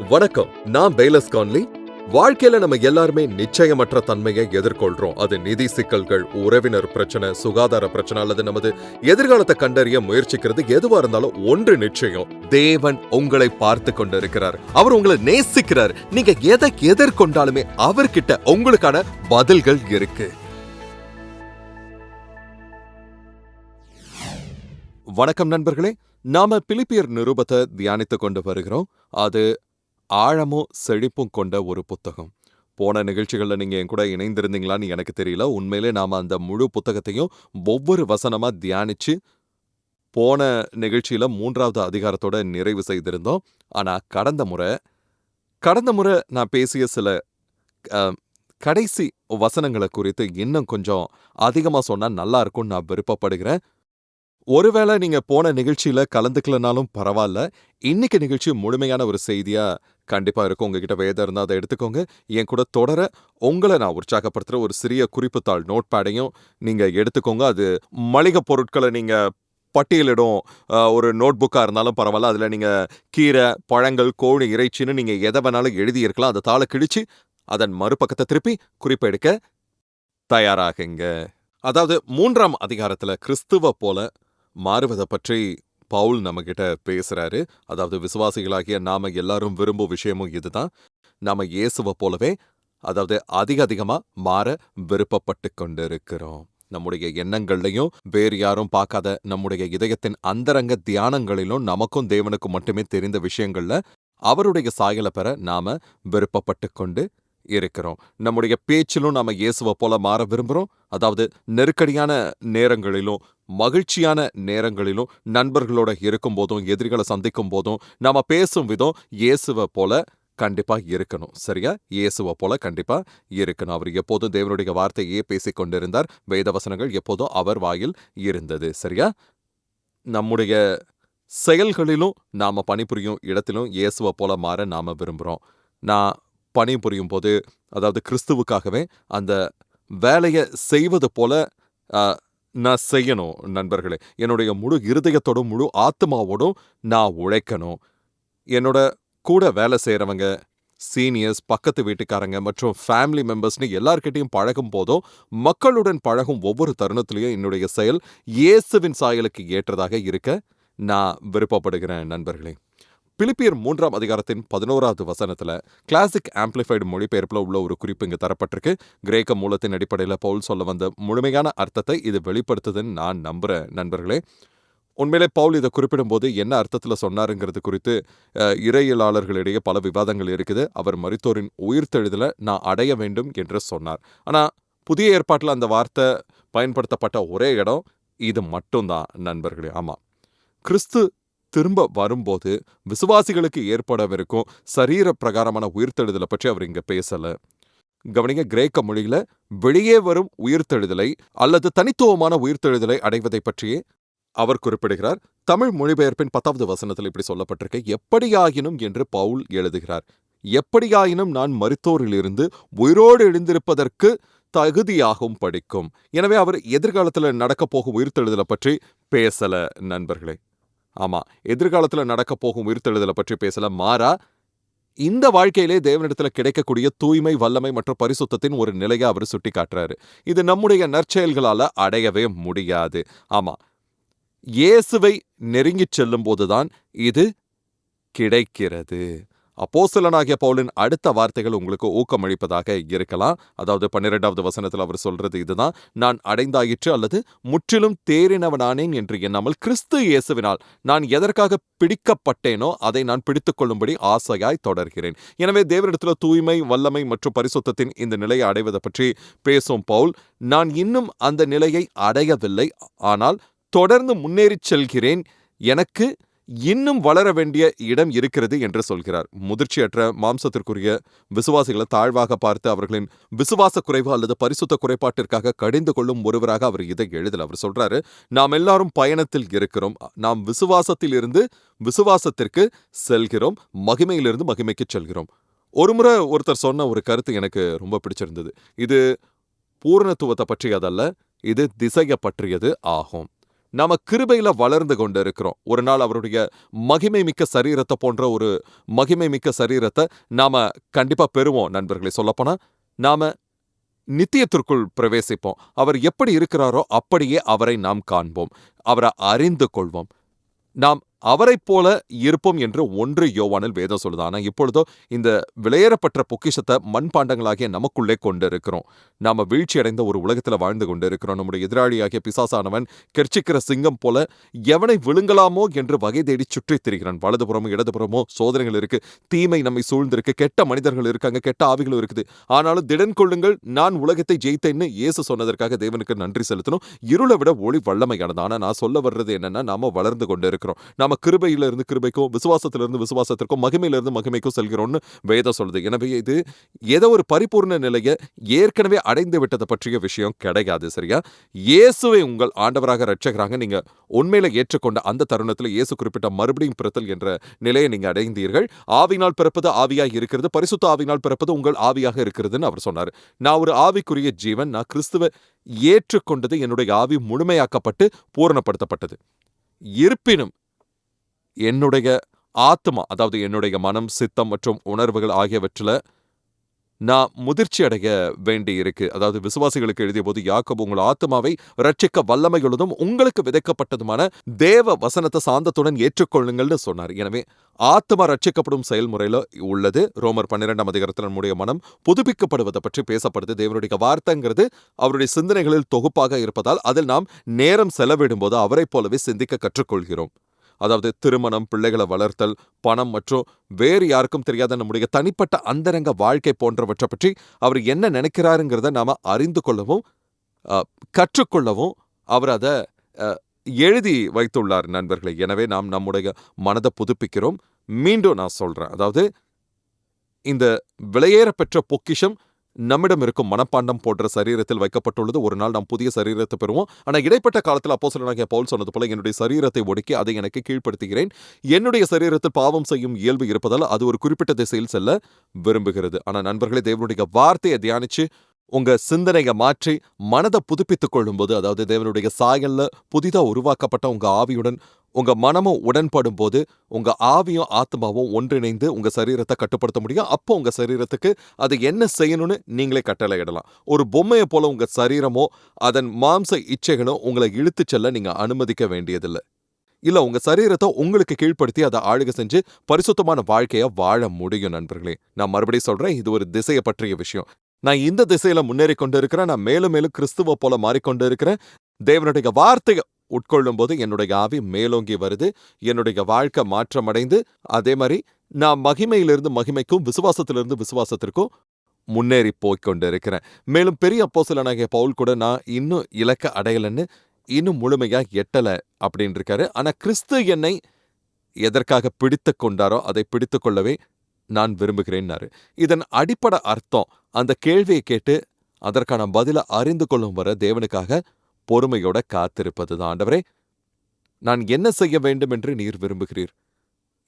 வணக்கம், நான் பெய்லஸ் கான்லி. வாழ்க்கையில நம்ம எல்லாருமே நிச்சயமற்ற தன்மையை எதிர்கொள்றோம். அது நிதி சிக்கல்கள், உறவினர் பிரச்சனை, சுகாதார பிரச்சனை அல்லது நமது எதிர்காலத்தை கண்டறிய முயற்சிக்கிறது எதுவா இருந்தாலும் ஒன்று நிச்சயம்: தேவன் உங்களை பார்த்து கொண்டிருக்கிறார். அவர் உங்களை நேசிக்கிறார். நீங்க எதை எதிர்கொண்டாலுமே அவர்கிட்ட உங்களுக்கான பதில்கள் இருக்கு. வணக்கம் நண்பர்களே, நாம பிலிப்பியர் நிருபத்தை தியானித்துக் கொண்டு வருகிறோம். அது ஆழமும் செழிப்பும் கொண்ட ஒரு புத்தகம். போன நிகழ்ச்சிகளில் நீங்கள் என் கூட இணைந்திருந்தீங்களான்னு எனக்கு தெரியல. உண்மையிலே நாம் அந்த முழு புத்தகத்தையும் ஒவ்வொரு வசனமாக தியானித்து போன நிகழ்ச்சியில் 3வது அதிகாரத்தோட நிறைவு செய்திருந்தோம். ஆனால் கடந்த முறை நான் பேசிய சில கடைசி வசனங்களை குறித்து இன்னும் கொஞ்சம் அதிகமாக சொன்னால் நல்லா இருக்கும்னு நான் விருப்பப்படுகிறேன். ஒருவேளை நீங்க போன நிகழ்ச்சியில கலந்துக்கலனாலும் பரவாயில்ல, இன்னைக்கு நிகழ்ச்சி முழுமையான ஒரு செய்தியா கண்டிப்பா இருக்கும். உங்ககிட்ட வேதம் இருந்தா அதை எடுத்துக்கோங்க. என் கூட தொடர உங்களை நான் உற்சாகப்படுத்துற ஒரு சிறிய குறிப்புத்தாள் நோட் பேடையும் நீங்க எடுத்துக்கோங்க. அது மளிகை பொருட்களை நீங்க பட்டியலிடும் ஒரு நோட் புக்கா இருந்தாலும் பரவாயில்ல. அதுல நீங்க கீரை, பழங்கள், கோழி இறைச்சின்னு நீங்க எதை வேணாலும் எழுதியிருக்கலாம். அதை தாளை கிழிச்சு அதன் மறுபக்கத்தை திருப்பி குறிப்பு எடுக்க தயாராகுங்க. அதாவது 3ஆம் அதிகாரத்துல கிறிஸ்துவ போல மாறுவதை பற்றி பவுல் நம்ம கிட்ட பேசுறாரு. அதாவது விசுவாசிகளாகிய நாம எல்லாரும் விரும்பும் விஷயமும் இதுதான். நாம இயேசுவை போலவே அதாவது அதிகமா மாற விருப்பப்பட்டு கொண்டிருக்கிறோம். நம்முடைய எண்ணங்கள்லையும் வேறு யாரும் பார்க்காத நம்முடைய இதயத்தின் அந்தரங்க தியானங்களிலும் நமக்கும் தேவனுக்கும் மட்டுமே தெரிந்த விஷயங்கள்ல அவருடைய சாயலை பெற நாம விருப்பப்பட்டு கொண்டு இருக்கிறோம். நம்முடைய பேச்சிலும் நாம இயேசுவை போல மாற விரும்புகிறோம். அதாவது நெருக்கடியான நேரங்களிலும் மகிழ்ச்சியான நேரங்களிலும் நண்பர்களோட இருக்கும் போதும் எதிரிகளை சந்திக்கும் போதும் நாம பேசும் விதம் இயேசுவை போல கண்டிப்பா இருக்கணும். சரியா? இயேசுவை போல கண்டிப்பா இருக்கணும். அவர் எப்போதும் தேவனுடைய வார்த்தையே பேசிக் கொண்டிருந்தார். வேதவசனங்கள் எப்போதும் அவர் வாயில் இருந்தது. சரியா? நம்முடைய செயல்களிலும் நாம பணிபுரியும் இடத்திலும் இயேசுவை போல மாற நாம விரும்புகிறோம். நான் பணிபுரியும் போது அதாவது கிறிஸ்துவுக்காகவே அந்த வேலையை செய்வது போல நான் செய்யணும் நண்பர்களே. என்னுடைய முழு இருதயத்தோடும் முழு ஆத்மாவோடும் நான் உழைக்கணும். என்னோட கூட வேலை செய்கிறவங்க, சீனியர்ஸ், பக்கத்து வீட்டுக்காரங்க மற்றும் ஃபேமிலி மெம்பர்ஸ்னு எல்லார்கிட்டையும் பழகும் போதும் மக்களுடன் பழகும் ஒவ்வொரு தருணத்திலையும் என்னுடைய செயல் இயேசுவின் சாயலுக்கு ஏற்றதாக இருக்க நான் விருப்பப்படுகிறேன் நண்பர்களே. பிலிப்பியர் 3ஆம் அதிகாரத்தின் 11வது வசனத்துல கிளாசிக் ஆம்பிளிஃபைடு மொழிபெயர்ப்புல உள்ள ஒரு குறிப்பு இங்க தரப்பட்டிருக்கு. கிரேக்க மூலத்தின் அடிப்படையில் பவுல் சொல்ல வந்த முழுமையான அர்த்தத்தை இது வெளிப்படுத்துதுன்னு நான் நம்புறேன் நண்பர்களே. உண்மையிலே பவுல் இதை குறிப்பிடும் போது என்ன அர்த்தத்தில் சொன்னாருங்கிறது குறித்து இறையியலாளர்களிடையே பல விவாதங்கள் இருக்குது. அவர் மரித்தோரின் உயிர்த்தெழுதலை நான் அடைய வேண்டும் என்று சொன்னார். ஆனால் புதிய ஏற்பாட்டில் அந்த வார்த்தை பயன்படுத்தப்பட்ட ஒரே இடம் இது மட்டும்தான் நண்பர்களே. ஆமாம், கிறிஸ்து திரும்ப வரும்போது விசுவாசிகளுக்கு ஏற்படவிருக்கும் சரீர பிரகாரமான உயிர்த்தெழுதலை பற்றி அவர் இங்க பேசல. கவனிங்க, கிரேக்க மொழியில வெளியே வரும் உயிர்த்தெழுதலை அல்லது தனித்துவமான உயிர்த்தெழுதலை அடைவதை பற்றியே அவர் குறிப்பிடுகிறார். தமிழ் மொழிபெயர்ப்பின் 10வது வசனத்தில் இப்படி சொல்லப்பட்டிருக்க, எப்படியாயினும் என்று பவுல் எழுதுகிறார். எப்படியாயினும் நான் மரித்தோரிலிருந்து உயிரோடு எழுந்திருப்பதற்கு தகுதியாகவும் படிக்கும். எனவே அவர் எதிர்காலத்தில் நடக்க போகும் உயிர்த்தெழுதலை பற்றி பேசல நண்பர்களே. ஆமா, எதிர்காலத்தில் நடக்க போகும் உயிர்த்தெழுதலை பற்றி பேசல. மாறா இந்த வாழ்க்கையிலே தேவனிடத்தில் கிடைக்கக்கூடிய தூய்மை, வல்லமை மற்றும் பரிசுத்தத்தின் ஒரு நிலையை அவர் சுட்டி காட்டுறாரு. இது நம்முடைய நற்செயல்களால அடையவே முடியாது. ஆமா, இயேசுவை நெருங்கிச் செல்லும் போதுதான் இது கிடைக்கிறது. அப்போஸ்தலனாகிய பவுலின் அடுத்த வார்த்தைகள் உங்களுக்கு ஊக்கமளிப்பதாக இருக்கலாம். அதாவது 12வது வசனத்தில் அவர் சொல்றது இதுதான்: நான் அடைந்தாயிற்று அல்லது முற்றிலும் தேறினவனானேன் என்று எண்ணாமல் கிறிஸ்து இயேசுவினால் நான் எதற்காக பிடிக்கப்பட்டேனோ அதை நான் பிடித்துக் கொள்ளும்படி ஆசையாய் தொடர்கிறேன். எனவே தேவனிடத்தில் தூய்மை, வல்லமை மற்றும் பரிசுத்தத்தின் இந்த நிலையை அடைவதை பற்றி பேசும் பவுல், நான் இன்னும் அந்த நிலையை அடையவில்லை, ஆனால் தொடர்ந்து முன்னேறிச் செல்கிறேன். எனக்கு இன்னும் வளர வேண்டிய இடம் இருக்கிறது என்று சொல்கிறார். முதிர்ச்சியற்ற மாம்சத்திற்குரிய விசுவாசிகளை தாழ்வாக பார்த்து அவர்களின் விசுவாச குறைவு அல்லது பரிசுத்த குறைபாட்டிற்காக கடிந்து கொள்ளும் ஒருவராக அவர் இதை எழுதல. அவர் சொல்றாரு, நாம் எல்லாரும் பயணத்தில் இருக்கிறோம். நாம் விசுவாசத்தில் இருந்து விசுவாசத்திற்கு செல்கிறோம், மகிமையிலிருந்து மகிமைக்கு செல்கிறோம். ஒருமுறை ஒருத்தர் சொன்ன ஒரு கருத்து எனக்கு ரொம்ப பிடிச்சிருந்தது. இது பூரணத்துவத்தை பற்றியதல்ல, இது திசையை பற்றியது ஆகும். நாம கிருபையில வளர்ந்து கொண்டு இருக்கிறோம். ஒரு நாள் அவருடைய மகிமை மிக்க சரீரத்தை போன்ற ஒரு மகிமை மிக்க சரீரத்தை நாம கண்டிப்பா பெறுவோம் நண்பர்களே. சொல்லப்போனா நாம நித்தியத்திற்குள் பிரவேசிப்போம். அவர் எப்படி இருக்கிறாரோ அப்படியே அவரை நாம் காண்போம். அவரை அறிந்து கொள்வோம். நாம் அவரைப் போல இருப்போம் என்று 1 யோவானில் வேதம் சொல்லுது. ஆனா இப்பொழுதோ இந்த விலையேறப்பட்ட பொக்கிஷத்தை மண்பாண்டங்களாகிய நமக்குள்ளே கொண்டிருக்கிறோம். நாம வீழ்ச்சி அடைந்த ஒரு உலகத்தில் வாழ்ந்து கொண்டிருக்கிறோம். நம்முடைய எதிராளியாகிய பிசாசானவன் கெர்ச்சிக்கிற சிங்கம் போல எவனை விழுங்கலாமோ என்று வகை தேடி சுற்றித் திரிகிறான். வலதுபுறமோ இடதுபுறமோ சோதனைகள் இருக்கு, தீமை நம்மை சூழ்ந்திருக்கு, கெட்ட மனிதர்கள் இருக்காங்க, கெட்ட ஆவிகளும் இருக்குது. ஆனாலும் திடன் கொள்ளுங்கள், நான் உலகத்தை ஜெயித்தேன்னு இயேசு சொன்னதற்காக தேவனுக்கு நன்றி செலுத்தணும். இருளை விட ஒளி வல்லமையானது. ஆனா நான் சொல்ல வர்றது என்னன்னா, நாம வளர்ந்து கொண்டு இருக்கிறோம். நாம கிருபையிலிருந்து கிருபைக்கும், விசுவாசத்திலிருந்து விசுவாசத்திற்கும், மகிமையிலிருந்து மகிமைக்கும் செல்கிறோம்னு வேதம் சொல்லுது. எனவே இது ஏதோ ஒரு பரிபூர்ண நிலையை ஏற்கனவே அடைந்து விட்டதை பற்றிய விஷயம் கிடையாது. சரியா? இயேசுவை உங்கள் ஆண்டவராக இரட்சகராக நீங்க உண்மையில ஏற்றுக்கொண்ட அந்த தருணத்தில் இயேசு குறிப்பிட்ட மறுபடியும் பிறத்தல் என்ற நிலையை நீங்க அடைந்தீர்கள். ஆவினால் பிறப்பது ஆவியாக இருக்கிறது, பரிசுத்த ஆவினால் பிறப்பது உங்கள் ஆவியாக இருக்கிறதுன்னு அவர் சொன்னார். நான் ஒரு ஆவிக்குரிய ஜீவன். நான் கிறிஸ்துவை ஏற்றுக்கொண்டது, என்னுடைய ஆவி முழுமையாக்கப்பட்டு பூரணப்படுத்தப்பட்டது. இருப்பினும் என்னுடைய ஆத்மா, அதாவது என்னுடைய மனம், சித்தம் மற்றும் உணர்வுகள் ஆகியவற்றில் நான் முதிர்ச்சி அடைய வேண்டி இருக்கு. அதாவது விசுவாசிகளுக்கு எழுதிய போது யாக்கோபு உங்கள் ஆத்மாவை ரட்சிக்க வல்லமையுள்ளதும் உங்களுக்கு விதைக்கப்பட்டதுமான தேவ வசனத்தை சாந்தத்துடன் ஏற்றுக்கொள்ளுங்கள்னு சொன்னார். எனவே ஆத்மா ரட்சிக்கப்படும் செயல்முறையில் உள்ளது. ரோமர் 12ஆம் அதிகாரத்தில் நம்முடைய மனம் புதுப்பிக்கப்படுவதை பற்றி பேசப்படுது. தேவனுடைய வார்த்தைங்கிறது அவருடைய சிந்தனைகளில் தொகுப்பாக இருப்பதால் அதில் நாம் நேரம் செலவிடும் போது அவரைப் போலவே சிந்திக்க கற்றுக்கொள்கிறோம். அதாவது திருமணம், பிள்ளைகளை வளர்த்தல், பணம் மற்றும் வேறு யாருக்கும் தெரியாத நம்முடைய தனிப்பட்ட அந்தரங்க வாழ்க்கை போன்றவற்றை பற்றி அவர் என்ன நினைக்கிறாருங்கிறத நாம அறிந்து கொள்ளவும் கற்றுக்கொள்ளவும் அவர் அதை எழுதி வைத்துள்ளார் நண்பர்களே. எனவே நாம் நம்முடைய மனதை புதுப்பிக்கிறோம். மீண்டும் நான் சொல்றேன், அதாவது இந்த விலையேற பெற்ற பொக்கிஷம் நம்மிடம் இருக்கும் மனப்பாண்டம் போன்ற சரீரத்தில் வைக்கப்பட்டுள்ளது. ஒரு நாள் நாம் புதிய சரீரத்தை பெறுவோம். ஆனால் இடைப்பட்ட காலத்தில் அப்போஸ்தலனாகிய பவுல் சொன்னது போல என்னுடைய சரீரத்தை ஒடுக்கி அதை எனக்கு கீழ்ப்படுத்துகிறேன். என்னுடைய சரீரத்தில் பாவம் செய்யும் இயல்பு இருப்பதால் அது ஒரு குறிப்பிட்ட திசையில் செல்ல விரும்புகிறது. ஆனால் நண்பர்களே, தேவனுடைய வார்த்தையை தியானிச்சு உங்க சிந்தனையை மாற்றி மனதை புதுப்பித்துக் கொள்ளும்போது, அதாவது தேவனுடைய சாயல்ல புதிதா உருவாக்கப்பட்ட உங்க ஆவியுடன் உங்க மனமும் உடன்படும் போது உங்க ஆவியும் ஆத்மாவும் ஒன்றிணைந்து உங்க சரீரத்தை கட்டுப்படுத்த முடியும். அப்போ உங்க சரீரத்துக்கு அது என்ன செய்யணும்னு நீங்களே கட்டளையிடலாம். ஒரு பொம்மையை போல உங்க சரீரமோ அதன் மாம்ச இச்சைகளும் உங்களை இழுத்து செல்ல நீங்க அனுமதிக்க வேண்டியதில்லை. இல்ல, உங்க சரீரத்தை உங்களுக்கு கீழ்ப்படுத்தி அதை ஆளுகை செஞ்சு பரிசுத்தமான வாழ்க்கைய வாழ முடியும் நண்பர்களே. நான் மறுபடியும் சொல்றேன், இது ஒரு திசையை பற்றிய விஷயம். நான் இந்த திசையில முன்னேறி கொண்டு இருக்கிறேன். நான் மேலும் மேலும் கிறிஸ்துவ போல மாறிக்கொண்டு இருக்கிறேன். தேவனுடைய வார்த்தையை உட்கொள்ளும் போது என்னுடைய ஆவி மேலோங்கி வருது. என்னுடைய வாழ்க்கை மாற்றமடைந்து அதே மாதிரி நான் மகிமையிலிருந்து மகிமைக்கும் விசுவாசத்திலிருந்து விசுவாசத்திற்கும் முன்னேறி போய்கொண்டு இருக்கிறேன். மேலும் பெரிய அப்போஸ்தலனாகிய பவுல் கூட நான் இன்னும் இலக்க அடையலன்னு, இன்னும் முழுமையா எட்டல அப்படின்னு இருக்காரு. ஆனா கிறிஸ்து என்னை எதற்காக பிடித்து கொண்டாரோ அதை பிடித்து கொள்ளவே நான் விரும்புகிறேன்னாரு. இதன் அடிப்படை அர்த்தம், அந்த கேள்வியை கேட்டு அதற்கான பதிலை அறிந்து கொள்ளும் வர தேவனுக்காக பொறுமையோட காத்திருப்பதுதான். ஆண்டவரே, நான் என்ன செய்ய வேண்டும் என்று நீர் விரும்புகிறீர்?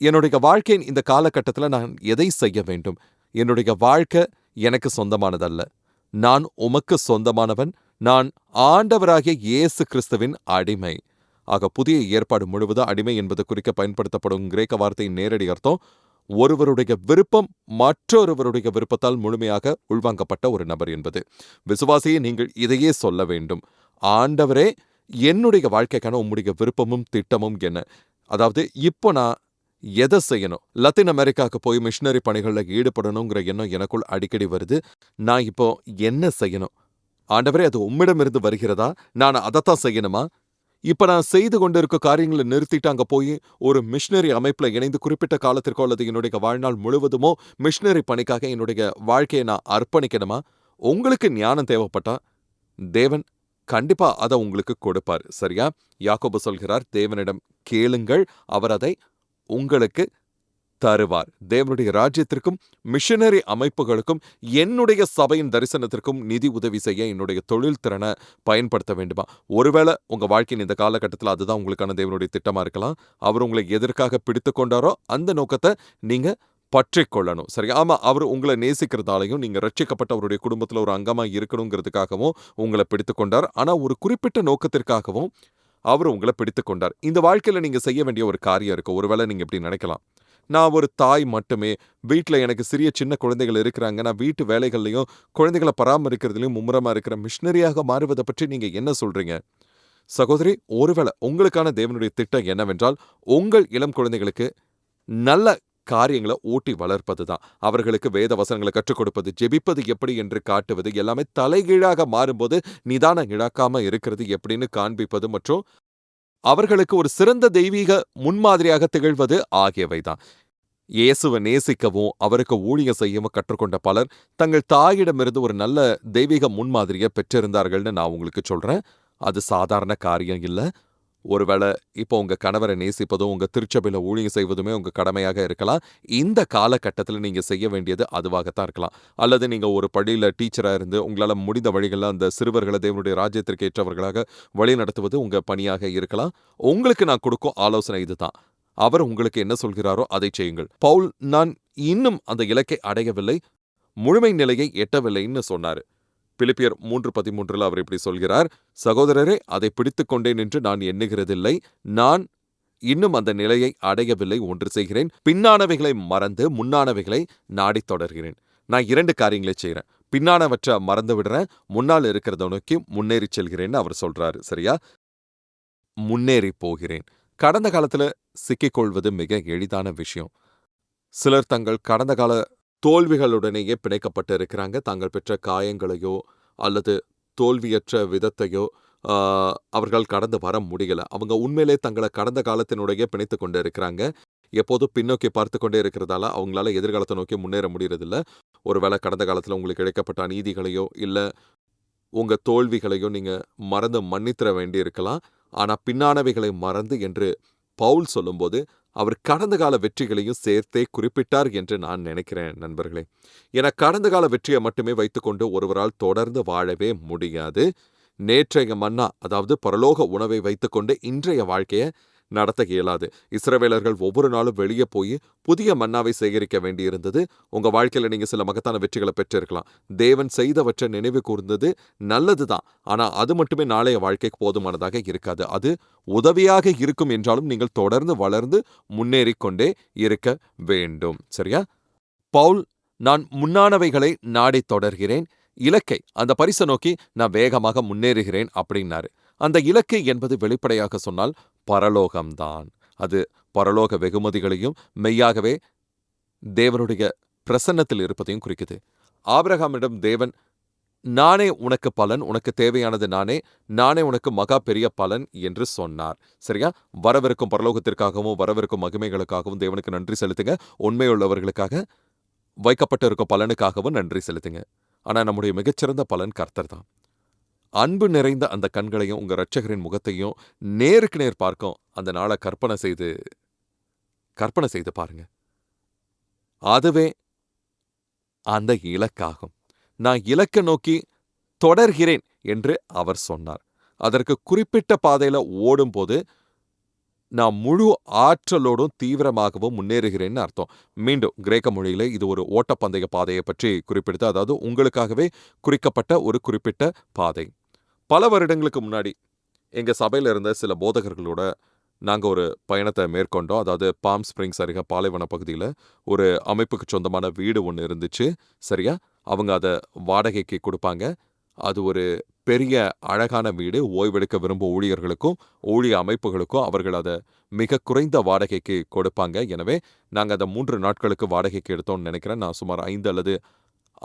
என்னுடைய வாழ்க்கையின் இந்த காலகட்டத்தில் நான் எதை செய்ய வேண்டும்? என்னுடைய வாழ்க்கை எனக்கு சொந்தமானதல்ல, நான் உமக்கு சொந்தமானவன். நான் ஆண்டவராகிய இயேசு கிறிஸ்துவின் அடிமை. ஆக புதிய ஏற்பாடு முழுவதும் அடிமை என்பது குறிக்க பயன்படுத்தப்படும் கிரேக்க வார்த்தையின் நேரடி அர்த்தம் ஒருவருடைய விருப்பம் மற்றொருவருடைய விருப்பத்தால் முழுமையாக உள்வாங்கப்பட்ட ஒரு நபர் என்பது. விசுவாசியை நீங்கள் இதையே சொல்ல வேண்டும், ஆண்டவரே, என்னுடைய வாழ்க்கைக்கான உம்முடைய விருப்பமும் திட்டமும் என்ன? அதாவது இப்போ நான் எதை செய்யணும்? லத்தீன் அமெரிக்காவுக்கு போய் மிஷினரி பணிகளில் ஈடுபடணுங்கிற எண்ணம் எனக்குள் அடிக்கடி வருது. நான் இப்போ என்ன செய்யணும்? ஆண்டவரே, அது உம்மிடமிருந்து வருகிறதா? நான் அதைத்தான் செய்யணுமா? இப்ப நான் செய்து கொண்டிருக்க காரியங்களை நிறுத்திட்டு அங்க போய் ஒரு மிஷினரி அமைப்புல இணைந்து குறிப்பிட்ட காலத்திற்கோ அல்லது என்னுடைய வாழ்நாள் முழுவதுமோ மிஷினரி பணிக்காக என்னுடைய வாழ்க்கையை நான் அர்ப்பணிக்கணுமா? உங்களுக்கு ஞானம் தேவைப்பட்டா தேவன் கண்டிப்பா அதை உங்களுக்கு கொடுப்பார். சரியா? யாக்கோபு சொல்கிறார், தேவனிடம் கேளுங்கள், அவர் அதை உங்களுக்கு தருவார். தேவனுடைய ராஜ்யத்திற்கும் மிஷனரி அமைப்புகளுக்கும் என்னுடைய சபையின் தரிசனத்திற்கும் நிதி உதவி செய்ய என்னுடைய தொழில் திறனை பயன்படுத்த வேண்டுமா? ஒருவேளை உங்க வாழ்க்கையின் இந்த காலகட்டத்தில் அதுதான் உங்களுக்கான தேவனுடைய திட்டமா இருக்கலாம். அவர் உங்களை எதற்காக பிடித்து கொண்டாரோ அந்த நோக்கத்தை நீங்க பற்றிக்கொள்ளணும். சரி? ஆமா, அவர் உங்களை நேசிக்கிறதாலையும் நீங்க ரட்சிக்கப்பட்ட அவருடைய குடும்பத்தில் ஒரு அங்கமா இருக்கணுங்கிறதுக்காகவும் உங்களை பிடித்து கொண்டார். ஆனா ஒரு குறிப்பிட்ட நோக்கத்திற்காகவும் அவர் உங்கள பிடித்துக் கொண்டார். இந்த வாழ்க்கையில நீங்க செய்ய வேண்டிய ஒரு காரியம் இருக்கு. ஒருவேளை நீங்க இப்படி நினைக்கலாம். நான் ஒரு தாய் மட்டுமே, வீட்ல எனக்கு சிறிய சின்ன குழந்தைகள் இருக்கிறாங்க. நான் வீட்டு வேலைகள்லயும், குழந்தைகள பராமரிக்கிறதிலயும் மும்முரமா இருக்கிறேன். மிஷனரியாக மாறுவத பற்றி நீங்க என்ன சொல்றீங்க? சகோதரி, ஒருவேளை உங்களுக்கான தேவனுடைய திட்டம் என்னவென்றால், உங்கள் இளம் குழந்தைகளுக்கு நல்ல காரியங்கள ஊட்டி வளர்ப்பது தான். அவர்களுக்கு வேத வசனங்கள கற்றுக் கொடுப்பது, ஜெபிப்பது எப்படி என்று காட்டுவது, எல்லாமே தலைகீழாக மாறும்போது நிதானம் இழக்காம இருக்கிறது எப்படின்னு காண்பிப்பது மற்றும் அவர்களுக்கு ஒரு சிறந்த தெய்வீக முன்மாதிரியாக திகழ்வது ஆகியவை தான். இயேசுவை நேசிக்கவும் அவருக்கு ஊழியம் செய்யவும் கற்றுக்கொண்ட பலர் தங்கள் தாயிடமிருந்து ஒரு நல்ல தெய்வீக முன்மாதிரியை பெற்றிருந்தார்கள்னு நான் உங்களுக்கு சொல்றேன். அது சாதாரண காரியம் இல்ல. ஒருவேளை இப்போ உங்க கணவரை நேசிப்பதும், உங்க திருச்சபையில ஊழியம் செய்வதுமே உங்க கடமையாக இருக்கலாம். இந்த காலகட்டத்தில நீங்க செய்ய வேண்டியது அதுவாகத்தான் இருக்கலாம். அல்லது நீங்க ஒரு பள்ளியில டீச்சரா இருந்து, உங்களால முடிந்த வழிகள்ல அந்த சிறுவர்களை தேவனுடைய ராஜ்யத்திற்கு ஏற்றவர்களாக வழிநடத்துவது உங்க பணியாக இருக்கலாம். உங்களுக்கு நான் கொடுக்கும் ஆலோசனை இதுதான். அவர் உங்களுக்கு என்ன சொல்கிறாரோ அதை செய்யுங்கள். பவுல், நான் இன்னும் அந்த இலக்கை அடையவில்லை, முழுமை நிலையை எட்டவில்லைன்னு சொன்னாரு. பிலிப்பியர் 3:13 அவர் இப்படி சொல்கிறார், சகோதரரே, அதை பிடித்துக் கொண்டேன் என்று நான் எண்ணுகிறதில்லை. நான் இன்னும் அந்த நிலையை அடையவில்லை. ஒன்று செய்கிறேன், பின்னானவைகளை மறந்து முன்னானவைகளை நாடித் தொடர்கிறேன். நான் 2 காரியங்களை செய்கிறேன். பின்னானவற்றை மறந்து விடுறேன், முன்னால் இருக்கிறத நோக்கி முன்னேறி செல்கிறேன்னு அவர் சொல்றாரு. சரியா? முன்னேறி போகிறேன். கடந்த காலத்துல சிக்கிக்கொள்வது மிக எளிதான விஷயம். சிலர் தங்கள் கடந்த கால தோல்விகளுடனேயே பிணைக்கப்பட்டு இருக்கிறாங்க. தாங்கள் பெற்ற காயங்களையோ அல்லது தோல்வியற்ற விதத்தையோ அவர்கள் கடந்து வர முடியல. அவங்க உண்மையிலே தங்களை கடந்த காலத்தினுடைய பிணைத்து கொண்டு இருக்கிறாங்க. எப்போதும் பின்னோக்கி பார்த்து கொண்டே இருக்கிறதால அவங்களால எதிர்காலத்தை நோக்கி முன்னேற முடியறதில்ல. ஒருவேளை கடந்த காலத்தில் உங்களுக்கு இழைக்கப்பட்ட அநீதிகளையோ இல்லை உங்க தோல்விகளையோ நீங்க மறந்து மன்னித்திர வேண்டி இருக்கலாம். ஆனா பின்னானவைகளை மறந்து என்று பவுல் சொல்லும்போது அவர் கடந்த கால வெற்றிகளையும் சேர்த்தே குறிப்பிட்டார் என்று நான் நினைக்கிறேன் நண்பர்களே. என கடந்த கால வெற்றியை மட்டுமே வைத்துக்கொண்டு ஒருவரால் தொடர்ந்து வாழவே முடியாது. நேற்றைய மன்னா, அதாவது பரலோக உணவை வைத்துக்கொண்டு இன்றைய வாழ்க்கையை நடத்த இயலாது. இஸ்ரவேலர்கள் ஒவ்வொரு நாளும் வெளியே போய் புதிய மன்னாவை சேகரிக்க வேண்டியிருந்தது. உங்க வாழ்க்கையில நீங்க சில மகத்தான வெற்றிகளை பெற்றிருக்கலாம். தேவன் செய்தவற்றை நினைவு கூர்ந்தது நல்லதுதான். ஆனா அது மட்டுமே நாளைய வாழ்க்கைக்கு போதுமானதாக இருக்காது. அது உதவியாக இருக்கும் என்றாலும் நீங்கள் தொடர்ந்து வளர்ந்து முன்னேறிக் கொண்டே இருக்க வேண்டும். சரியா? பவுல், நான் முன்னானவைகளை நாடித் தொடர்கிறேன், இலக்கை, அந்த பரிசை நோக்கி நான் வேகமாக முன்னேறுகிறேன் அப்படின்னாரு. அந்த இலக்கு என்பது வெளிப்படையாக சொன்னால் பரலோகம்தான். அது பரலோக வெகுமதிகளையும் மெய்யாகவே தேவனுடைய பிரசன்னத்தில் இருப்பதையும் குறிக்குது. ஆபிரகாமிடம் தேவன், நானே உனக்கு பலன், உனக்கு தேவையானது நானே உனக்கு மகா பெரிய பலன் என்று சொன்னார். சரியா? வரவிருக்கும் பரலோகத்திற்காகவும் வரவிருக்கும் மகிமைகளுக்காகவும் தேவனுக்கு நன்றி செலுத்துங்க. உண்மையுள்ளவர்களுக்காக வைக்கப்பட்டு இருக்கும் பலனுக்காகவும் நன்றி செலுத்துங்க. ஆனா நம்முடைய மிகச்சிறந்த பலன் கர்த்தர் தான். அன்பு நிறைந்த அந்த கண்களையும் உங்க இரட்சகரின் முகத்தையும் நேருக்கு நேர் பார்க்கும் அந்த நாளை கற்பனை செய்து பாருங்க. அதுவே அந்த இலக்காகும். நான் இலக்கை நோக்கி தொடர்கிறேன் என்று அவர் சொன்னார். அதற்கு குறிப்பிட்ட பாதையில ஓடும்போது நான் முழு ஆற்றலோடும் தீவிரமாகவும் முன்னேறுகிறேன்னு அர்த்தம். மீண்டும் கிரேக்க மொழியில இது ஒரு ஓட்டப்பந்தய பாதையை பற்றி குறிப்பிடுது. அதாவது உங்களுக்காகவே குறிக்கப்பட்ட ஒரு குறிப்பிட்ட பாதை. பல வருடங்களுக்கு முன்னாடி எங்க சபையில இருந்த சில போதகர்களோட நாங்க ஒரு பயணத்தை மேற்கொண்டோம். அதாவது பாம் ஸ்பிரிங்ஸ் அருகே பாலைவன பகுதியில ஒரு அமைப்புக்கு சொந்தமான வீடு ஒன்று இருந்துச்சு. சரியா? அவங்க அதை வாடகைக்கு கொடுப்பாங்க. அது ஒரு பெரிய அழகான வீடு. ஓய்வெடுக்க விரும்பும் ஊழியர்களுக்கும் ஊழிய அமைப்புகளுக்கும் அவர்கள் அதை மிக குறைந்த வாடகைக்கு கொடுப்பாங்க. எனவே நாங்கள் அதை 3 நாட்களுக்கு வாடகைக்கு எடுத்தோம்னு நினைக்கிறேன். நான் சுமார் 5 அல்லது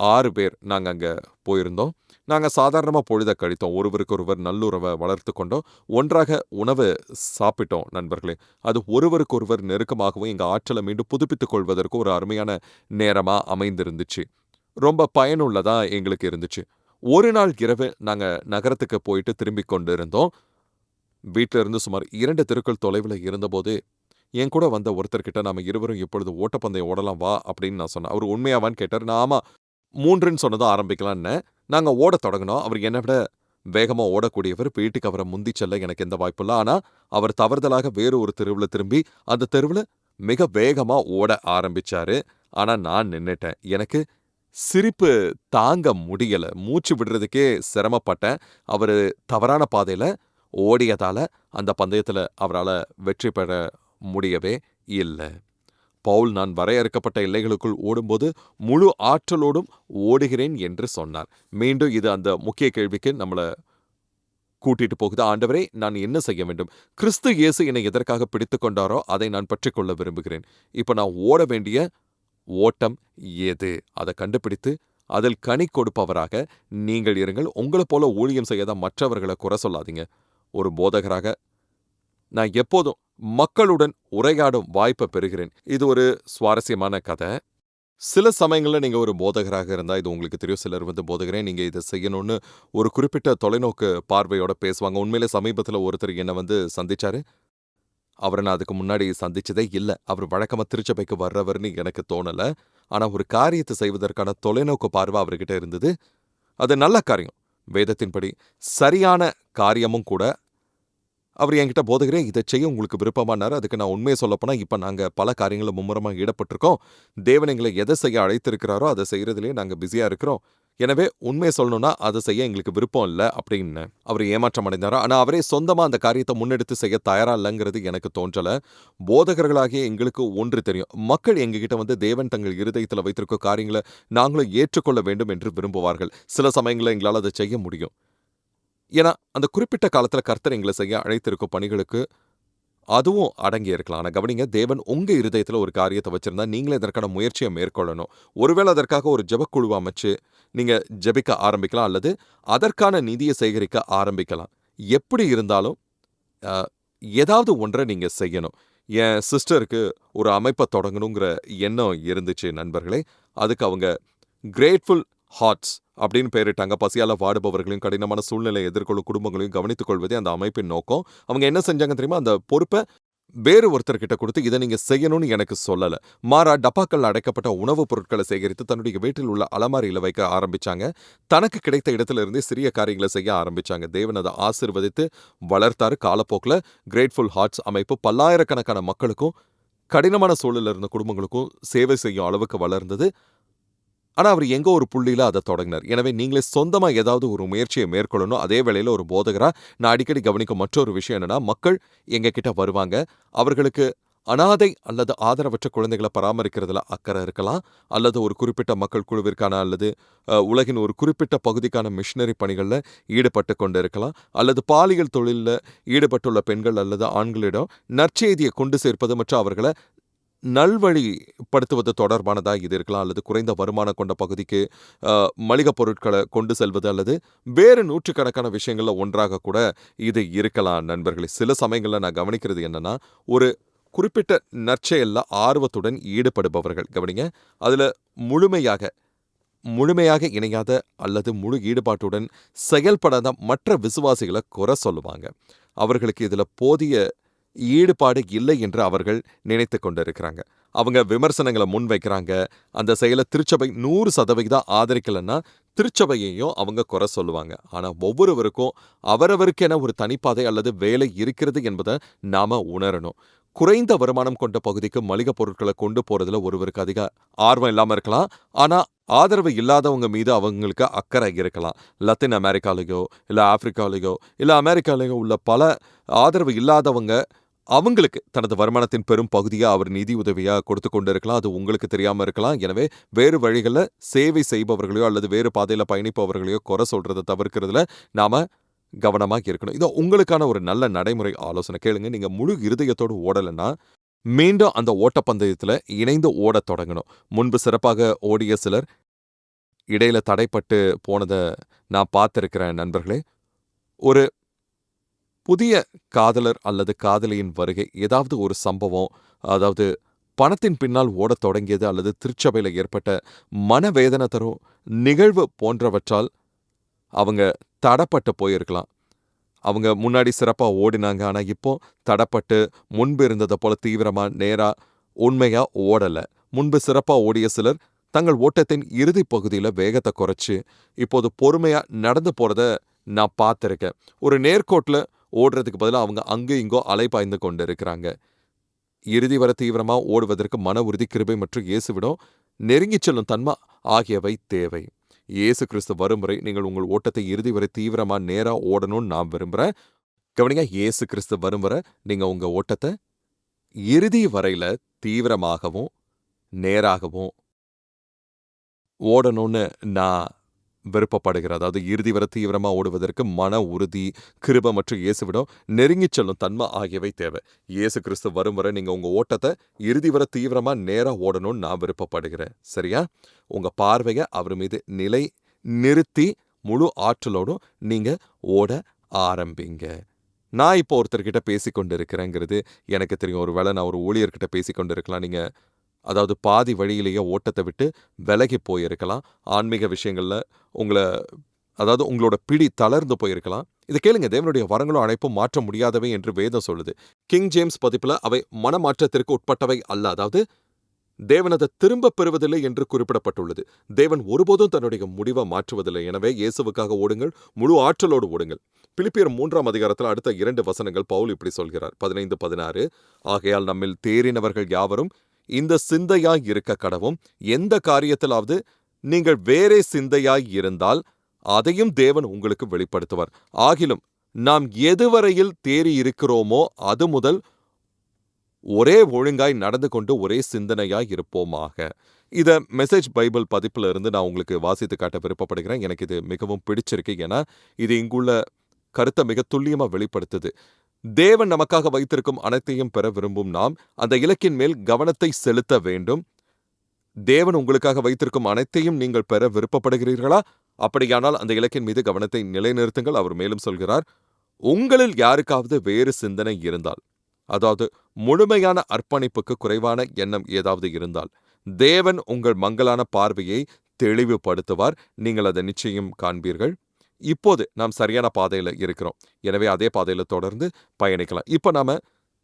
6 பேர் நாங்கள் அங்கே போயிருந்தோம். நாங்கள் சாதாரணமாக பொழுதை கழித்தோம். ஒருவருக்கொருவர் நல்லுறவை வளர்த்து கொண்டோம். ஒன்றாக உணவு சாப்பிட்டோம் நண்பர்களே. அது ஒருவருக்கொருவர் நெருக்கமாகவும் எங்கள் ஆற்றலை மீண்டும் புதுப்பித்துக் கொள்வதற்கு ஒரு அருமையான நேரமாக அமைந்திருந்துச்சு. ரொம்ப பயனுள்ளதாக எங்களுக்கு இருந்துச்சு. ஒரு நாள் இரவு நாங்கள் நகரத்துக்கு போயிட்டு திரும்பி கொண்டு இருந்தோம். வீட்டில் இருந்து சுமார் 2 தெருக்கள் தொலைவில் இருந்தபோது என் கூட வந்த ஒருத்தர்கிட்ட நாம இருவரும் இப்பொழுது ஓட்டப்பந்தயம் ஓடலாம் வா அப்படின்னு நான் சொன்னேன். அவர் உண்மையாவான்னு கேட்டார். நான் ஆமா 3ன்னு சொன்னதும் ஆரம்பிக்கலான்னு. நாங்கள் ஓடத் தொடங்கினோம். அவர் என்னை விட வேகமாக ஓடக்கூடியவர். வீட்டுக்கு அவரை முந்தி செல்ல எனக்கு எந்த வாய்ப்பும் இல்லை. ஆனால் அவர் தவறுதலாக வேறு ஒரு தெருவில் திரும்பி அந்த தெருவில் மிக வேகமாக ஓட ஆரம்பிச்சாரு. ஆனால் நான் நின்னுட்டேன். எனக்கு சிரிப்பு தாங்க முடியல. மூச்சு விடுறதுக்கே சிரமப்பட்டேன். அவரு தவறான பாதையில ஓடியதால அந்த பந்தயத்துல அவரால வெற்றி பெற முடியவே இல்ல. பவுல் நான் வரையறுக்கப்பட்ட எல்லைகளுக்குள் ஓடும்போது முழு ஆற்றலோடும் ஓடுகிறேன் என்று சொன்னார். மீண்டும் இது அந்த முக்கிய கேள்விக்கு நம்மள கூட்டிட்டு போகுது. ஆண்டவரே, நான் என்ன செய்ய வேண்டும்? கிறிஸ்து இயேசு என்னை எதற்காக பிடித்துக் கொண்டாரோ அதை நான் பற்றிக்கொள்ள விரும்புகிறேன். இப்ப நான் ஓட வேண்டிய ஓட்டம் எது? அதை கண்டுபிடித்து அதில் கனி கொடுப்பவராக நீங்கள் இருங்கள். உங்களைப் போல ஊழியம் செய்யாத மற்றவர்களை குறை சொல்லாதீங்க. ஒரு போதகராக நான் எப்போதும் மக்களுடன் உரையாடும் வாய்ப்பை பெறுகிறேன். இது ஒரு சுவாரஸ்யமான கதை. சில சமயங்கள்ல நீங்க ஒரு போதகராக இருந்தா இது உங்களுக்கு தெரியும். சிலர் போதகரே நீங்க இதை செய்யணும்னு ஒரு குறிப்பிட்ட தொலைநோக்கு பார்வையோட பேசுவாங்க. உண்மையிலே சமீபத்துல ஒருத்தர் என்ன சந்திச்சாரு. அவரை நான் அதுக்கு முன்னாடி சந்திச்சதே இல்ல. அவர் வழக்கமா திருச்சபைக்கு வர்றவர்னு எனக்கு தோணல. ஆனா ஒரு காரியத்தை செய்வதற்கான தொலைநோக்கு பார்வை அவர்கிட்ட இருந்தது. அது நல்ல காரியம். வேதத்தின்படி சரியான காரியமும் கூட. அவர் என்கிட்ட போதகரே இதை செய்ய உங்களுக்கு விருப்பமானாரு. அதுக்கு நான் உண்மையை சொல்லப்போனா இப்ப நாங்க பல காரியங்களும் மும்முரமாக ஈடுபட்டிருக்கோம். தேவன் எங்களை எதை செய்ய அழைத்திருக்கிறாரோ அதை செய்யறதுலயே நாங்க பிஸியா இருக்கிறோம். எனவே உண்மையை சொல்லணும்னா அதை செய்ய எங்களுக்கு விருப்பம் இல்லை அப்படின்னு அவர் ஏமாற்றம் அடைந்தாரா. ஆனா அவரே சொந்தமா அந்த காரியத்தை முன்னெடுத்து செய்ய தயாரா இல்லைங்கிறது எனக்கு தோன்றல. போதகர்களாகிய எங்களுக்கு ஒன்று தெரியும். மக்கள் எங்ககிட்ட தேவன் தங்கள் இருதயத்தில் வைத்திருக்க காரியங்களை நாங்களும் ஏற்றுக்கொள்ள வேண்டும் என்று விரும்புவார்கள். சில சமயங்களில் எங்களால் அதை செய்ய முடியும். ஏன்னா அந்த குறிப்பிட்ட காலத்துல கர்த்தர் எங்களை செய்ய அழைத்திருக்கும் பணிகளுக்கு அதுவும் அடங்கி இருக்கலாம். ஆனா கவனிங்க, தேவன் உங்க இருதயத்துல ஒரு காரியத்தை வச்சிருந்தா நீங்களே இதற்கான முயற்சியை மேற்கொள்ளணும். ஒருவேளை அதற்காக ஒரு ஜெபக்குழுவை அமைச்சு நீங்க ஜெபிக்க ஆரம்பிக்கலாம், அல்லது அதற்கான நிதியை சேகரிக்க ஆரம்பிக்கலாம். எப்படி இருந்தாலும் ஏதாவது ஒன்றை நீங்க செய்யணும். என் சிஸ்டருக்கு ஒரு அமைப்பை தொடங்கணுங்கிற எண்ணம் இருந்துச்சு நண்பர்களே. அதுக்கு அவங்க கிரேட்ஃபுல் ஹார்ட்ஸ் அப்படின்னு பெயரிட்டாங்க. பசியால வாடுபவர்களையும் கடினமான சூழ்நிலையை எதிர்கொள்ளும் குடும்பங்களையும் கவனித்துக் கொள்வதே அந்த அமைப்பின் நோக்கம். அவங்க என்ன செஞ்சாங்க தெரியுமா? அந்த பொறுப்பை வேறு ஒருத்தர்கிட்ட கொடுத்து இதை நீங்க செய்யணும்னு எனக்கு சொல்லல. மாறா டப்பாக்கள் அடைக்கப்பட்ட உணவுப் பொருட்களை சேகரித்து தன்னுடைய வீட்டில் உள்ள அலமாரியில வைக்க ஆரம்பிச்சாங்க. தனக்கு கிடைத்த இடத்துல இருந்தே சிறிய காரியங்களை செய்ய ஆரம்பிச்சாங்க. தேவன் அதை ஆசீர்வதித்து வளர்த்தாரு. காலப்போக்கில் கிரேட்ஃபுல் ஹார்ட்ஸ் அமைப்பு பல்லாயிரக்கணக்கான மக்களுக்கும் கடினமான சூழலில் இருந்த குடும்பங்களுக்கும் சேவை செய்யும் அளவுக்கு வளர்ந்தது. ஆனா அவர் எங்க ஒரு புள்ளியில அதை தொடங்கினார். எனவே நீங்களே சொந்தமா ஏதாவது ஒரு முயற்சியை மேற்கொள்ளணும். அதே வேளையில ஒரு போதகரா நான் அடிக்கடி கவனிக்கும் மற்றொரு விஷயம் என்னன்னா, மக்கள் எங்க கிட்ட வருவாங்க. அவர்களுக்கு அனாதை அல்லது ஆதரவற்ற குழந்தைகளை பராமரிக்கிறதுல அக்கறை இருக்கலாம், அல்லது ஒரு குறிப்பிட்ட மக்கள் குழுவிற்கான அல்லது உலகின் ஒரு குறிப்பிட்ட பகுதிக்கான மிஷனரி பணிகளில் ஈடுபட்டு கொண்டு இருக்கலாம், அல்லது பாலியல் தொழிலில் ஈடுபட்டுள்ள பெண்கள் அல்லது ஆண்களிடம் நற்செய்தியை கொண்டு சேர்ப்பது மற்றும் அவர்களை நல்வழிப்படுத்துவது தொடர்பானதா இது இருக்கலாம், அல்லது குறைந்த வருமானம் கொண்ட பகுதிக்கு மளிகை பொருட்களை கொண்டு செல்வது, அல்லது வேறு நூற்றுக்கணக்கான விஷயங்கள்ல ஒன்றாக கூட இது இருக்கலாம். நண்பர்களே, சில சமயங்களில் நான் கவனிக்கிறது என்னன்னா, ஒரு குறிப்பிட்ட நற்செயல்ல ஆர்வத்துடன் ஈடுபடுபவர்கள் கவனிங்க, அதுல முழுமையாக இணையாத அல்லது முழு ஈடுபாட்டுடன் செயல்படாத மற்ற விசுவாசிகளை குறை சொல்லுவாங்க. அவர்களுக்கு இதுல போதிய ஈடுபாடு இல்லை என்று அவர்கள் நினைத்து கொண்டிருக்கிறாங்க. அவங்க விமர்சனங்களை முன்வைக்கிறாங்க. அந்த செயலை திருச்சபை 100% ஆதரிக்கலைன்னா திருச்சபையையும் அவங்க குறை சொல்லுவாங்க. ஆனா ஒவ்வொருவருக்கும் அவரவருக்கென ஒரு தனிப்பாதை அல்லது வேலை இருக்கிறது என்பதை நாம உணரணும். குறைந்த வருமானம் கொண்ட பகுதிக்கு மளிகை பொருட்களை கொண்டு போறதுல ஒருவருக்கு அதிக ஆர்வம் இல்லாம இருக்கலாம். ஆனா ஆதரவு இல்லாதவங்க மீது அவங்களுக்கு அக்கறை இருக்கலாம். லத்தீன் அமெரிக்காலேயோ இல்ல ஆப்பிரிக்காலேயோ இல்ல அமெரிக்காலேயோ உள்ள பல ஆதரவு இல்லாதவங்க அவங்களுக்கு தனது வருமானத்தின் பெரும் பகுதியா அவர் நிதி உதவியா கொடுத்து கொண்டு இருக்கலாம். அது உங்களுக்கு தெரியாம இருக்கலாம். எனவே வேறு வழிகளில் சேவை செய்பவர்களையோ அல்லது வேறு பாதையில பயணிப்பவர்களையோ குறை சொல்றதை தவிர்க்கிறதுல நாம கவனமாக இருக்கணும். இது உங்களுக்கான ஒரு நல்ல நடைமுறை ஆலோசனை. கேளுங்க. நீங்க முழு இருதயத்தோடு ஓடலைன்னா மீண்டும் அந்த ஓட்டப்பந்தயத்துல இணைந்து ஓடத் தொடங்கணும். முன்பு சிறப்பாக ஓடிய சிலர் இடையில தடைப்பட்டு போனதை நான் பார்த்திருக்கிறேன் நண்பர்களே. ஒரு புதிய காதலர் அல்லது காதலியின் வருகை, ஏதாவது ஒரு சம்பவம், அதாவது பணத்தின் பின்னால் ஓடத் தொடங்கியது அல்லது திருச்சபையில் ஏற்பட்ட மனவேதனை தரும் நிகழ்வு போன்றவற்றால் அவங்க தடப்பட்டு போயிருக்கலாம். அவங்க முன்னாடி சிறப்பா ஓடினாங்க. ஆனா இப்போ தடப்பட்டு முன்பு இருந்ததை போல தீவிரமா நேரா உண்மையா ஓடல. முன்பு சிறப்பா ஓடிய சிலர் தங்கள் ஓட்டத்தின் இறுதி பகுதியில வேகத்தை குறைச்சு இப்போது பொறுமையா நடந்து போறத நான் பார்த்திருக்கேன். ஒரு நேர்கோட்டில் ஓடுறதுக்கு பதிலாக அவங்க அங்கே இங்கோ அலைபாய்ந்து கொண்டு இருக்கிறாங்க. இறுதி வரை தீவிரமா ஓடுவதற்கு மன உறுதி, கிருபை மற்றும் இயேசுவிடம் நெருங்கிச் செல்லும் தன்மை ஆகியவை தேவை. இயேசு கிறிஸ்து வரும் வரை நீங்கள் உங்கள் ஓட்டத்தை இறுதி வரை தீவிரமா நேரா ஓடணும்னு நான் விரும்புகிறேன். கவனிங்க, இயேசு கிறிஸ்து வரும் வரை நீங்க உங்க ஓட்டத்த இறுதி வரையில தீவிரமாகவும், நேராகவும் ஓடணும்னு நான் விருப்பப்படுகிறேன். அதாவது இறுதி வரை தீவிரமா ஓடுவதற்கு மன உறுதி, கிருபை மற்றும் இயேசுவிடம் நெருங்கிச் செல்லும் தன்மை ஆகியவை தேவை. இயேசு கிறிஸ்து வரும் வரை நீங்க உங்க ஓட்டத்த இறுதி வரை தீவிரமா நேரா ஓடணும்னு நான் விருப்பப்படுகிறேன். சரியா? உங்க பார்வைய அவர் மீது நிறுத்தி முழு ஆற்றலோடும் நீங்க ஓட ஆரம்பிங்க. நான் இப்போ ஒருத்தர்கிட்ட பேசிக்கொண்டு இருக்கிறேங்கிறது எனக்கு தெரியும். ஒருவேளை நான் ஒரு ஊழியர்கிட்ட பேசிக்கொண்டு இருக்கலாம். நீங்க அதாவது பாதி வழியிலேயே ஓட்டத்தை விட்டு விலகி போயிருக்கலாம். ஆன்மீக விஷயங்கள்ல உங்களோட பிடி தளர்ந்து போயிருக்கலாம். இதை கேளுங்க, தேவனுடைய வரங்களும் அழைப்பும் மாற்ற முடியாதவை என்று வேதம் சொல்லுது. கிங் ஜேம்ஸ் பதிப்புல அவை மனமாற்றத்திற்கு உட்பட்டவை அல்ல. அதாவது தேவன் அதை திரும்ப பெறுவதில்லை என்று குறிப்பிடப்பட்டுள்ளது. தேவன் ஒருபோதும் தன்னுடைய முடிவை மாற்றுவதில்லை. எனவே இயேசுவுக்காக ஓடுங்கள், முழு ஆற்றலோடு ஓடுங்கள். பிலிப்பியர் 3ஆம் அதிகாரத்தில் அடுத்த 2 வசனங்கள் பவுல் இப்படி சொல்கிறார். 15, 16. ஆகையால் நம்மில் தேறினவர்கள் யாவரும் இந்த சிந்தையாய் இருக்க கடவும், எந்த காரியத்திலாவது நீங்கள் வேறே சிந்தையாய் இருந்தால் அதையும் தேவன் உங்களுக்கு வெளிப்படுத்துவார். ஆகிலும் நாம் எதுவரையில் தேறி இருக்கிறோமோ அது முதல் ஒரே ஒழுங்காய் நடந்து கொண்டு ஒரே சிந்தனையாய் இருப்போமாக. இத மெசேஜ் பைபிள் பதிப்புல இருந்து நான் உங்களுக்கு வாசித்து காட்ட விருப்பப்படுகிறேன். எனக்கு இது மிகவும் பிடிச்சிருக்கு. ஏன்னா இது இங்குள்ள கருத்தை மிக துல்லியமா வெளிப்படுத்துது. தேவன் நமக்காக வைத்திருக்கும் அனைத்தையும் பெற விரும்பும் நாம் அந்த இலக்கின் மேல் கவனத்தை செலுத்த வேண்டும். தேவன் உங்களுக்காக வைத்திருக்கும் அனைத்தையும் நீங்கள் பெற விருப்பப்படுகிறீர்களா? அப்படியானால் அந்த இலக்கின் மீது கவனத்தை நிலைநிறுத்துங்கள். அவர் மேலும் சொல்கிறார், உங்களில் யாருக்காவது வேறு சிந்தனை இருந்தால், அதாவது முழுமையான அர்ப்பணிப்புக்கு குறைவான எண்ணம் ஏதாவது இருந்தால், தேவன் உங்கள் மங்கலான பார்வையை தெளிவுபடுத்துவார். நீங்கள் அதை நிச்சயம் காண்பீர்கள். இப்போது நாம் சரியான பாதையில இருக்கிறோம். எனவே அதே பாதையில தொடர்ந்து பயணிக்கலாம். இப்போ நாம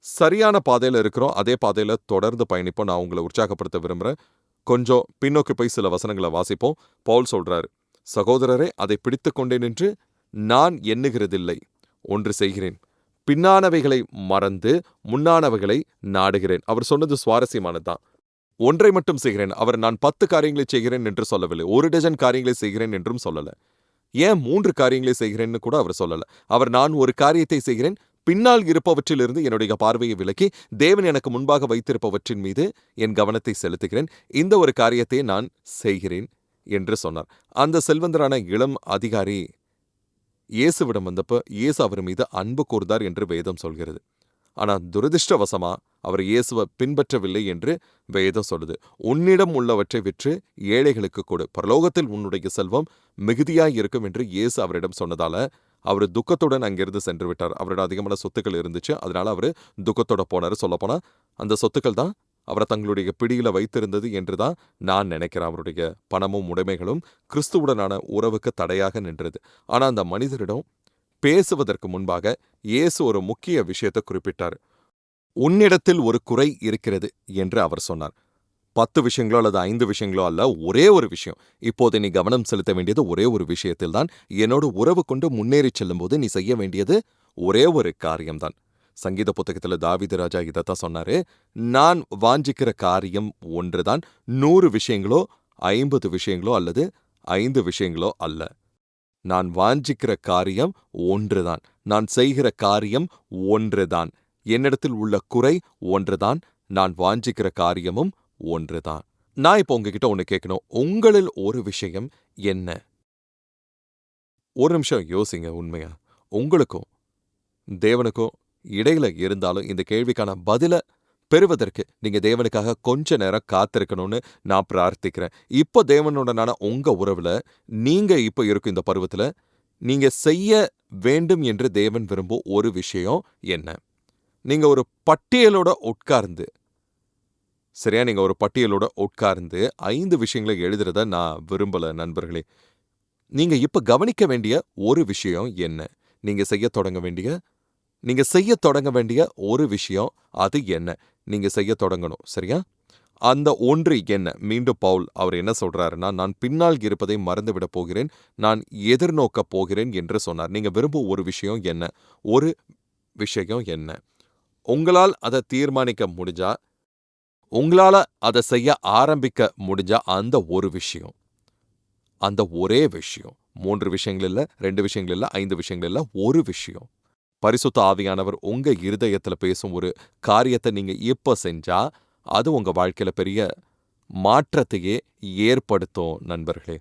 சரியான பாதையில இருக்கிறோம், அதே பாதையில தொடர்ந்து பயணிப்போம். நான் உங்களை உற்சாகப்படுத்த விரும்புகிறேன். கொஞ்சம் பின்னோக்கி போய் சில வசனங்களை வாசிப்போம். பவுல் சொல்றாரு, சகோதரரே, அதை பிடித்து கொண்டேன் என்று நான் எண்ணுகிறதில்லை. ஒன்று செய்கிறேன், பின்னானவைகளை மறந்து முன்னானவைகளை நாடுகிறேன். அவர் சொன்னது சுவாரஸ்யமானதுதான். ஒன்றை மட்டும் செய்கிறேன். அவர் நான் 10 காரியங்களை செய்கிறேன் என்று சொல்லவில்லை. 1 டஜன் காரியங்களை செய்கிறேன் என்றும் சொல்லல. ஏன் 3 காரியங்களை செய்கிறேன்னு கூட அவர் சொல்லல. அவர் நான் ஒரு காரியத்தை செய்கிறேன், பின்னால் இருப்பவற்றிலிருந்து என்னுடைய பார்வையை விலக்கி தேவன் எனக்கு முன்பாக வைத்திருப்பவற்றின் மீது என் கவனத்தை செலுத்துகிறேன். இந்த ஒரு காரியத்தை நான் செய்கிறேன் என்று சொன்னார். அந்த செல்வந்தரான இளம் அதிகாரி இயேசுவிடம் வந்தப்ப இயேசு அவர் மீது அன்பு கூர்ந்தார் என்று வேதம் சொல்கிறது. ஆனால் துரதிர்ஷ்டவசமா அவர் இயேசுவை பின்பற்றவில்லை என்று வேதம் சொல்லுது. உன்னிடம் உள்ளவற்றை விற்று ஏழைகளுக்கு கொடு, பரலோகத்தில் உன்னுடைய செல்வம் மிகுதியாய் இருக்கும் என்று இயேசு அவரிடம் சொன்னதால அவர் துக்கத்துடன் அங்கிருந்து சென்று விட்டார். அவரோட அதிகமான சொத்துக்கள் இருந்துச்சு. அதனால அவர் துக்கத்தோட போனார். சொல்லப்போனா அந்த சொத்துக்கள் தான் அவரை தங்களுடைய பிடியில வைத்திருந்தது என்றுதான் நான் நினைக்கிறேன். அவருடைய பணமும் உடைமைகளும் கிறிஸ்துவுடனான உறவுக்கு தடையாக நின்றது. ஆனா அந்த மனிதரிடம் பேசுவதற்கு முன்பாக இயேசு ஒரு முக்கிய விஷயத்தை குறிப்பிட்டார். உன்னிடத்தில் ஒரு குறை இருக்கிறது என்று அவர் சொன்னார். 10 விஷயங்களோ அல்லது 5 விஷயங்களோ அல்ல, ஒரே ஒரு விஷயம். இப்போது நீ கவனம் செலுத்த வேண்டியது ஒரே ஒரு விஷயத்தில் தான். என்னோட உறவு கொண்டு முன்னேறி செல்லும் போது நீ செய்ய வேண்டியது ஒரே ஒரு காரியம்தான். சங்கீத புத்தகத்துல தாவீது ராஜா இதைத்தான் சொன்னாரு, நான் வாஞ்சிக்கிற காரியம் ஒன்றுதான், 100 விஷயங்களோ 50 விஷயங்களோ அல்லது 5 விஷயங்களோ அல்ல. நான் வாஞ்சிக்கிற காரியம் ஒன்றுதான், நான் செய்கிற காரியம் ஒன்றுதான், என்னிடத்தில் உள்ள குறை ஒன்றுதான், நான் வாஞ்சிக்கிற காரியமும் ஒன்றுதான். நான் இப்போ உங்ககிட்ட ஒன்று கேட்கணும். உங்களில் ஒரு விஷயம் என்ன? ஒரு நிமிஷம் யோசிங்க. உண்மையா உங்களுக்கும் தேவனுக்கும் இடையில இருந்தாலும் இந்த கேள்விக்கான பதில பெறுவதற்கு நீங்க தேவனுக்காக கொஞ்ச நேரம் காத்திருக்கணும்னு நான் பிரார்த்திக்கிறேன். இப்போ தேவனுடனான உங்க உறவுல நீங்க இப்போ இருக்கும் இந்த பருவத்துல நீங்க செய்ய வேண்டும் என்று தேவன் விரும்பும் ஒரு விஷயம் என்ன? நீங்க ஒரு பட்டியலோட உட்கார்ந்து, சரியா, நீங்க ஒரு பட்டியலோட உட்கார்ந்து 5 விஷயங்களை எழுதுறத நான் விரும்பல நண்பர்களே. நீங்க இப்ப கவனிக்க வேண்டிய ஒரு விஷயம் என்ன? நீங்க செய்ய தொடங்க வேண்டிய ஒரு விஷயம் அது என்ன? நீங்க செய்ய தொடங்கணும். சரியா? அந்த ஒன்று என்ன? மீண்டும் பவுல் அவர் என்ன சொல்றாருன்னா, நான் பின்னால் இருப்பதை மறந்துவிடப் போகிறேன், நான் எதிர்நோக்கப் போகிறேன் என்று சொன்னார். நீங்க விரும்பும் ஒரு விஷயம் என்ன? ஒரு விஷயம் என்ன? உங்களால் அதை தீர்மானிக்க முடிஞ்சா, உங்களால அதை செய்ய ஆரம்பிக்க முடிஞ்சா அந்த ஒரு விஷயம், அந்த ஒரே விஷயம். 3 விஷயங்கள் இல்ல, 2 விஷயங்கள் இல்ல, 5 விஷயங்கள் இல்ல, ஒரு விஷயம். பரிசுத்த ஆவியானவர் உங்க இருதயத்துல பேசும் ஒரு காரியத்தை நீங்க இப்ப செஞ்சா அது உங்க வாழ்க்கையில பெரிய மாற்றத்தையே ஏற்படுத்தும் நண்பர்களே.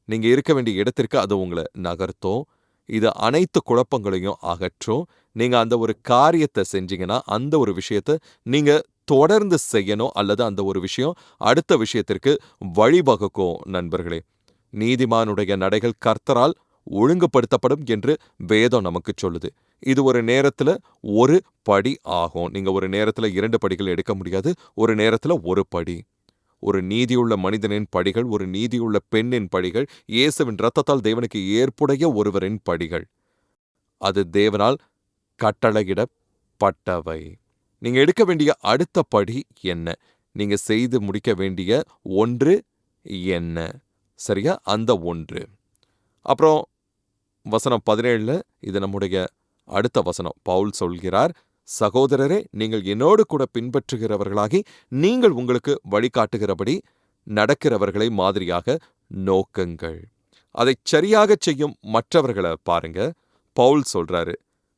நீங்க இருக்க வேண்டிய இடத்திற்கு அது உங்களை நகர்த்தும். இது அனைத்து குழப்பங்களையும் அகற்றும். நீங்க அந்த ஒரு காரியத்தை செஞ்சீங்கன்னா அந்த ஒரு விஷயத்தை நீங்க தொடர்ந்து செய்யணும், அல்லது அந்த ஒரு விஷயம் அடுத்த விஷயத்திற்கு வழிவகுக்கும் நண்பர்களே. நீதிமானுடைய நடைகள் கர்த்தரால் ஒழுங்குபடுத்தப்படும் என்று வேதம் நமக்கு சொல்லுது. இது ஒரு நேரத்துல ஒரு படி ஆகும். நீங்க ஒரு நேரத்துல 2 படிகள் எடுக்க முடியாது. ஒரு நேரத்துல ஒரு படி. ஒரு நீதியுள்ள மனிதனின் படிகள், ஒரு நீதியுள்ள பெண்ணின் படிகள், இயேசுவின் இரத்தத்தால் தேவனுக்கு ஏற்புடைய ஒருவரின் படிகள். அது தேவனால் கட்டளையிடப்பட்டவை. நீங்க எடுக்க வேண்டிய அடுத்த படி என்ன? நீங்க செய்து முடிக்க வேண்டிய ஒன்று என்ன? சரியா? அந்த ஒன்று. அப்புறம் வசனம் 17 இது நம்முடைய அடுத்த வசனம். பவுல் சொல்கிறார், சகோதரரே, நீங்கள் என்னோடு கூட பின்பற்றுகிறவர்களாகி நீங்கள் உங்களுக்கு வழிகாட்டுகிறபடி நடக்கிறவர்களை மாதிரியாக நோக்குங்கள். அதைச் சரியாக செய்யும் மற்றவர்களை பாருங்க. பவுல் சொல்றாரு,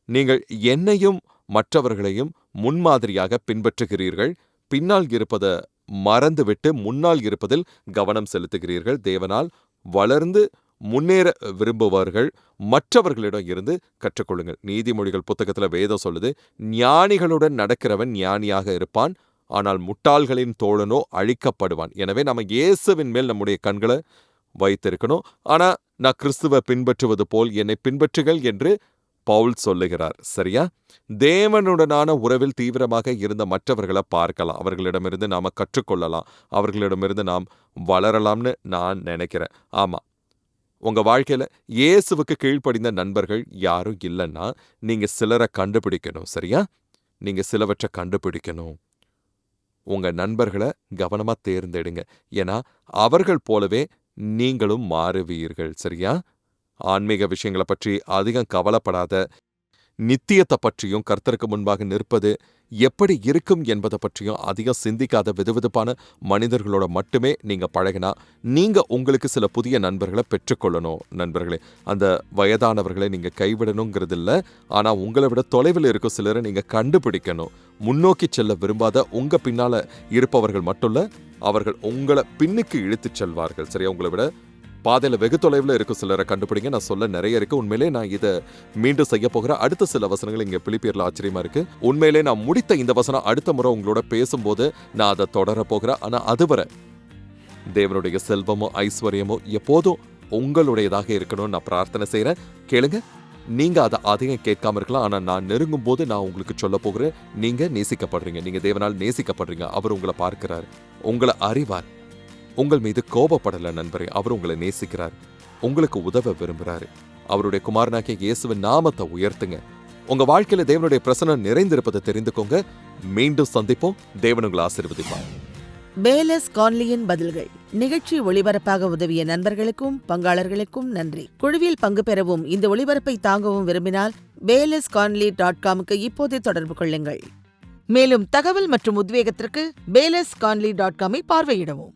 நீங்கள் என்னையும் மற்றவர்களையும் முன்மாதிரியாக பின்பற்றுகிறீர்கள். பின்னால் இருப்பதை மறந்துவிட்டு முன்னால் இருப்பதில் கவனம் செலுத்துகிறீர்கள். தேவனால் வளர்ந்து முன்னேற விரும்புவார்கள் மற்றவர்களிடம் இருந்து கற்றுக்கொள்ளுங்கள். நீதிமொழிகள் புத்தகத்தில் வேதம் சொல்லுது, ஞானிகளுடன் நடக்கிறவன் ஞானியாக இருப்பான், ஆனால் முட்டாள்களின் தோழனோ அழிக்கப்படுவான். எனவே நம்ம இயேசுவின் மேல் நம்முடைய கண்களை வைத்திருக்கணும். ஆனா நான் கிறிஸ்துவை பின்பற்றுவது போல் என்னை பின்பற்றுகள் என்று பவுல் சொல்லுகிறார். சரியா? தேவனுடனான உறவில் தீவிரமாக இருந்த மற்றவர்களை பார்க்கலாம், அவர்களிடமிருந்து நாம கற்றுக்கொள்ளலாம், அவர்களிடமிருந்து நாம் வளரலாம்னு நான் நினைக்கிறேன். ஆமா, உங்க வாழ்க்கையில இயேசுவுக்கு கீழ்ப்படிந்த நண்பர்கள் யாரும் இல்லைன்னா நீங்க சிலரை கண்டுபிடிக்கணும். சரியா? நீங்க சிலவற்றை கண்டுபிடிக்கணும். உங்க நண்பர்களை கவனமா தேர்ந்தெடுங்க. ஏன்னா அவர்கள் போலவே நீங்களும் மாறுவீர்கள். சரியா? ஆன்மீக விஷயங்களை பற்றி அதிகம் கவலைப்படாத, நித்தியத்தை பற்றியும் கர்த்தருக்கு முன்பாக நிற்பது எப்படி இருக்கும் என்பதை பற்றியும் அதிகம் சிந்திக்காத விதவிதப்பான மனிதர்களோட மட்டுமே நீங்க பழகினா நீங்க உங்களுக்கு சில புதிய நண்பர்களை பெற்றுக்கொள்ளணும். நண்பர்களே, அந்த வயதானவர்களை நீங்க கைவிடணுங்கிறது இல்லை, ஆனா உங்களை விட தொலைவில் இருக்கும் சிலரை நீங்க கண்டுபிடிக்கணும். முன்னோக்கி செல்ல விரும்பாத உங்க பின்னால இருப்பவர்கள் மட்டும் இல்ல, அவர்கள் உங்களை பின்னுக்கு இழுத்துச் செல்வார்கள். சரியா? உங்களை விட பாதையில வெகு தொலைவில் இருக்கும் சிலரை கண்டுபிடிங்க. நான் சொல்ல நிறைய இருக்கு. உண்மையிலே நான் இதை மீண்டும் செய்ய போகிற அடுத்த சில வசனங்கள் இங்க பிலிப்பியர்ல ஆச்சரியமா இருக்கு. உண்மையிலே நான் முடித்த இந்த வசனம் அடுத்த முறை உங்களோட பேசும்போது நான் அதை தொடர போகிறேன். ஆனா அதுவரை தேவனுடைய செல்வமோ ஐஸ்வர்யமோ எப்போதும் உங்களுடையதாக இருக்கணும்னு நான் பிரார்த்தனை செய்யறேன். கேளுங்க. நீங்க அதை அதிகம் கேட்காம இருக்கலாம், ஆனா நான் நெருங்கும் போது நான் உங்களுக்கு சொல்ல போகிறேன். நீங்க நேசிக்கப்படுறீங்க, நீங்க தேவனால் நேசிக்கப்படுறீங்க. அவர் உங்களை பார்க்கிறார், உங்களை அறிவார், உங்கள் மீது கோபப்படல நண்பரே. அவர் உங்களை நேசிக்கிறார், உங்களுக்கு உதவ விரும்புகிறாரு. அவருடைய குமாரனாகிய இயேசுவின் நாமத்தை உயர்த்துங்க. உங்க வாழ்க்கையில தேவனுடைய பிரசன்னம் நிறைந்திருப்பதை தெரிந்துக்கோங்க. மீண்டும் சந்திப்போம். தேவன் உங்களை ஆசீர்வதிப்பார். பேலஸ் கான்லியின் பதில்கள். நிகழ்ச்சி ஒளிபரப்பாக உதவிய நண்பர்களுக்கும் பங்காளர்களுக்கும் நன்றி. குழுவில் பங்கு பெறவும் இந்த ஒளிபரப்பை தாங்கவும் விரும்பினால் balasconley.com இப்போதே தொடர்பு கொள்ளுங்கள். மேலும் தகவல் மற்றும் உத்வேகத்திற்கு balasconley.com பார்வையிடவும்.